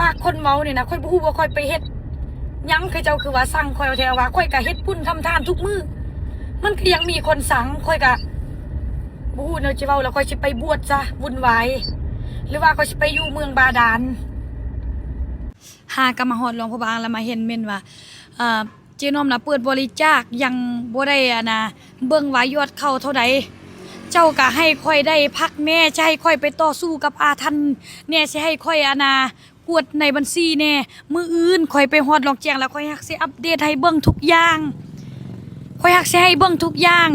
ว่าคนเมาเนี่ยนะค่อยบ่ฮู้ว่าค่อยไปเฮ็ดยังคือเจ้าคือว่าสั่งค่อยเอาแถวว่าค่อยก็เฮ็ดบุญทำทานทุกมื้อมันก็ยังมีคนสั่งค่อยก็บ่ฮู้เนาะสิเว้าแล้วค่อยสิไปบวชซะวุ่นวายหรือว่าค่อยสิไปอยู่เมืองบาดาลหากมาฮอดหลวงพระบางแล้วมาเห็นเม่นว่าเจนอมน่ะเปิดบริจาคยังบ่ได้นะเบิ่งว่ายอดเข้าเท่าใดเจ้าก็ให้ค่อยได้พักแน่จะให้ค่อยไปต่อสู้กับอาทันแน่สิให้ค่อยกวดในบัญชีแน่มื้ออื่นค่อยไปฮอดลองแจ้งแล้วค่อยฮักสิอัปเดตให้เบิ่งทุกอย่างค่อยฮักสิให้เบิ่งทุกอย่าง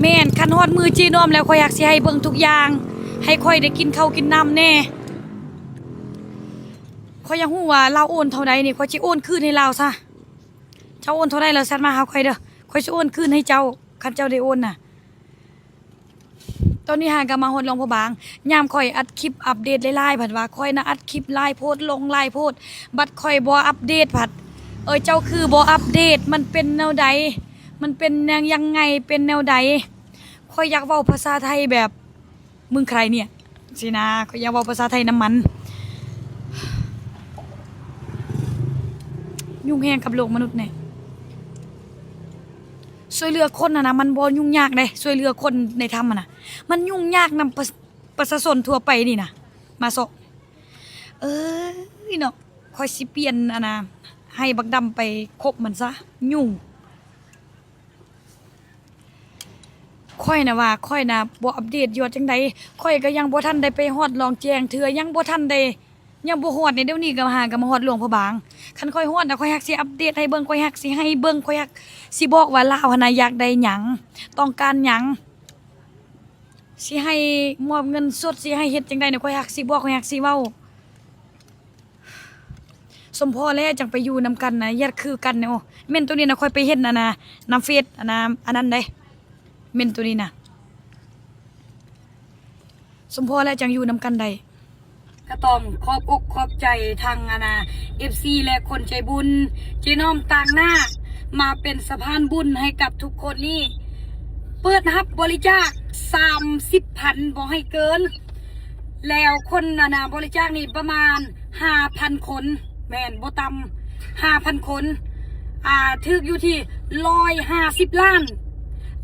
แม่นคันฮอดมือเจนอมแล้วค่อยฮักสิให้เบิ่งทุกอย่างให้ค่อยได้กินข้าวกินน้ำแน่ค่อยอยากฮู้ว่าเราโอนเท่าใดนี่ค่อยสิโอนคืนให้เราซะเจ้าโอนเท่าใดแล้วซัดมาหาค่อยเด้อค่อยสิโอนคืนให้เจ้าคันเจ้าได้โอนน่ะตอนนี้หากมาฮอดหลวงพระบางยามค่อยอัดคลิปอัปเดตหลายๆผัดว่าค่อยน่ะอัดคลิปหลายโพสต์ลงหลายโพสต์บัดค่อยบ่อัปเดตผัดเจ้าคือบ่อัปเดตมันเป็นแนวใดมันเป็นยังไงเป็นแนวใดค่อยอยากเว้าภาษาไทยแบบมึงใครเนี่ยสินะค่อยอยากเว้าภาษาไทยน้ำมันยุ่งแฮงกับโลกมนุษย์เนี่ยช่วยเหลือคนนะมันบ่ยุ่งยากเลยช่วยเหลือคนในธรรมน่ะมันยุ่งยากนำประชาชนทั่วไปนี่นะมาสเนาะคอยสิเปลี่ยนให้บักดำไปคบมันซะยุ่งค่อยนะว่าค่อยนะบ่อัปเดตยอดจังใดค่อยก็ยังบ่ทันได้ไปฮอดลองแจ้งเถื่อยังบ่ทันได้ยังบ่ฮอดในเดี๋ยวนี้ก็หามาฮอดหลวงพระบางคันค่อยฮอดน่ะค่อยฮักสิอัปเดตให้เบิ่งค่อยฮักสิให้เบิ่งค่อยฮักสิบอกว่าลาวหั่นน่ะอยากได้หยังต้องการหยังสิให้มอบเงินสดสิให้เฮ็ดจังได๋น่ะค่อยฮักสิบอกค่อยฮักสิเว้าสมพอแล้วจังไปอยู่นํกันนะยัดคือกันเนาะแม่นตัวนี้น่ะค่อยไปเฮ็ดนำเฟซอันนั้นได้แม่นตัวนี้น่ะสมพอแล้วจังอยู่นํกันได้ก็ต้องขอบอกขอบใจทางFC และคนใจบุญเจน้อมต่างหน้ามาเป็นสะพานบุญให้กับทุกคนนี่เปิดรับบริจาค30,000บ่ให้เกินแล้วคนบริจาคนี่ประมาณ 5,000 คนแม่นบ่ต่ำ 5,000 คนถึกอยู่ที่150 ล้าน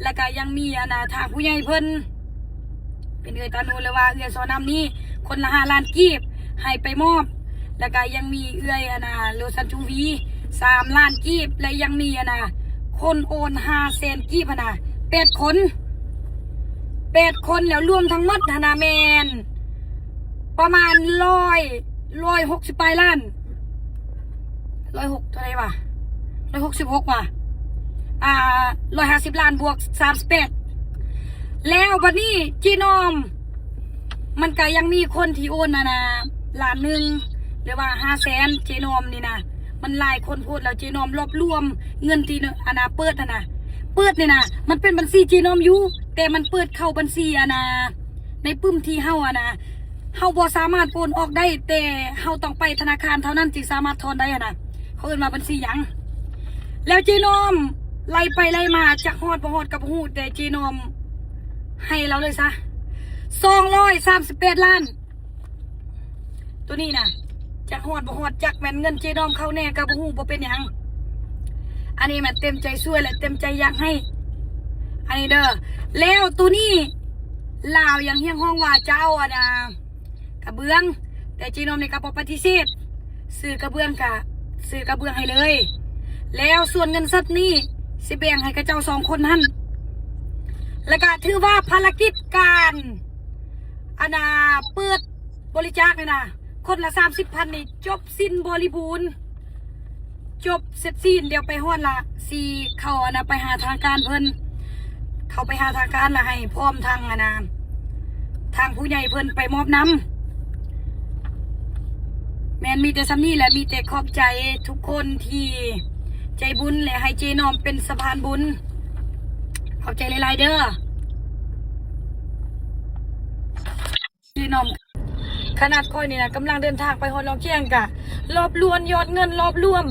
แล้วก็ยังมีทางผู้ใหญ่เพิ่นเป็นเอื้อยตานูเลยว่าเอื้อยสอนำนี้คนละ5 ล้านกีบให้ไปมอบแล้วก็ยังมีเอื้อยโลซันจุงวี3 ล้านกีบและยังมีคนโอน500,000 กีบ8 คนแล้วรวมทั้งหมดแมนประมาณ160 ปลายล้าน106เท่าไหร่วะ166ว่ะ150 ล้านบวก38แล้วบัดนี้จีนอมมันก็ยังมีคนที่โอนล้านหนึ่งหรือว่า500,000เจนอมนี่นะมันหลายคนพูดแล้วเจนอมรวบรวมเงินที่เปิดเปิดนี่นะมันเป็นบัญชีเจนอมอยู่แต่มันเปิดเข้าบัญชีในปึ้มที่เฮาเฮาบ่สามารถโอนออกได้แต่เฮาต้องไปธนาคารเท่านั้นจึงสามารถถอนได้เขาเอิ้นว่าบัญชีหยังแล้วเจนอมไล่ไปไล่มาจักฮอดบ่ฮอดกับฮู้แต่เจนอมให้เราเลยซะ238 ล้านตัวนี้นะจักฮอดบ่ฮอดจักแม่นเงินเจนอมเข้าแน่กับบ่ฮู้บ่เป็นหยังอันนี้มันเต็มใจช่วยและเต็มใจอยากให้อันนี้เด้อแล้วตัวนี้ลาวยังเฮียงห้องว่าเจ้ากระเบื้องแต่เจนอมนี่ก็บ่ปฏิเสธซื้อกระเบื้องให้เลยแล้วส่วนเงินสดนี้สิแบ่งให้กับเจ้า2 คนนั้นแล้วก็ถือว่าภารกิจการเปิดบริจาคนี่คนละ30,000นี่จบสิ้นบริบูรณ์จบเสร็จสิ้นเดี๋ยวไปฮอดละ4เขาไปหาทางการเพิ่นเขาไปหาทางการละให้พร้อมทางทางผู้ใหญ่เพิ่นไปมอบน้ำแม่นมีแต่ซ้ำนี่แหละมีแต่ขอบใจทุกคนที่ใจบุญและให้เจนอมเป็นสะพานบุญขอบใจหลายๆเด้อเจนอมขนาดค่อยนี่นะกำลังเดินทางไปฮอดลองเชียงกะรอบรวมยอดเงินรอบรวม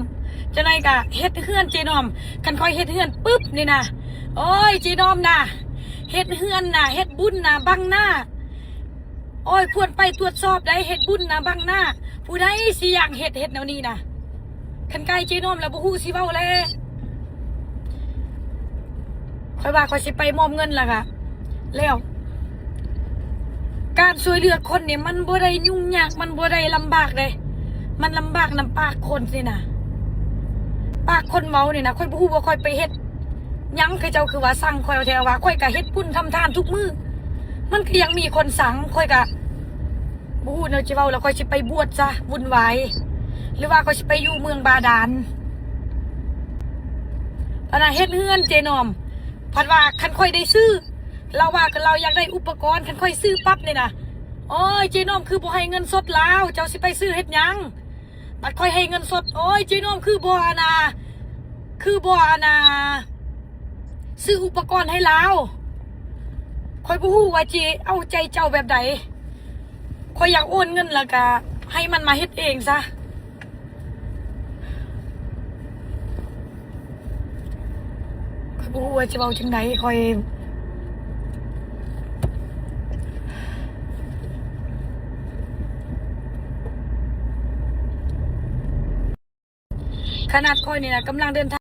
จะไหนกะเฮ็ดเฮือนเจนอมกันค่อยเฮ็ดเฮือนปึ๊บนี่นะโอ้ยเจนอมเฮ็ดเฮือนเฮ็ดบุญบังหน้าโอ้ยควรไปตรวจสอบได้เฮ็ดบุญบังหน้า ผู้ใดสิอยากเฮ็ดแนวนี้นะคันไกลเจนอมแล้วบ่ฮู้สิเว้าแล้วค่อยว่าค่อยสิไปมอบเงินล่ะค่ะแล้วการช่วยเหลือคนเนี่ยมันบ่ได้ยุ่งยากมันบ่ได้ลำบากเลยมันลำบากนำปากคนสินะปากคนเมาเนี่ยนะค่อยบ่ฮู้ว่าค่อยไปเฮ็ดหยังคือเจ้าคือว่าสั่งค่อยเอาแท้ว่าค่อยก็เฮ็ดบุญทำทานทุกมื้อมันก็ยังมีคนสั่งค่อยก็บ่ฮู้เนาะจะเว้าแล้วค่อยสิไปบวชซะวุ่นวายหรือว่าค่อยสิไปอยู่เมืองบาดาลปะนะเฮ็ดเฮือนเจนอมพัดว่าคันค่อยได้ซื้อเราว่าเราอยากได้อุปกรณ์คันค่อยซื้อปั๊บนี่นะโอ้ยเจนอมคือบ่ให้เงินสดลาวเจ้าสิไปซื้อเฮ็ดหยังบัดค่อยให้เงินสดโอ้ยเจนอมคือบ่อานาซื้ออุปกรณ์ให้ลาวค่อยบ่ฮู้ว่าจิเอาใจเจ้าแบบใดค่อยอยากโอนเงินแล้วก็ให้มันมาเฮ็ดเองซะค่อยบ่ฮู้ว่าจะเว้าจังไดค่อยขนาดค่อยนี่นะกำลังเดินทาง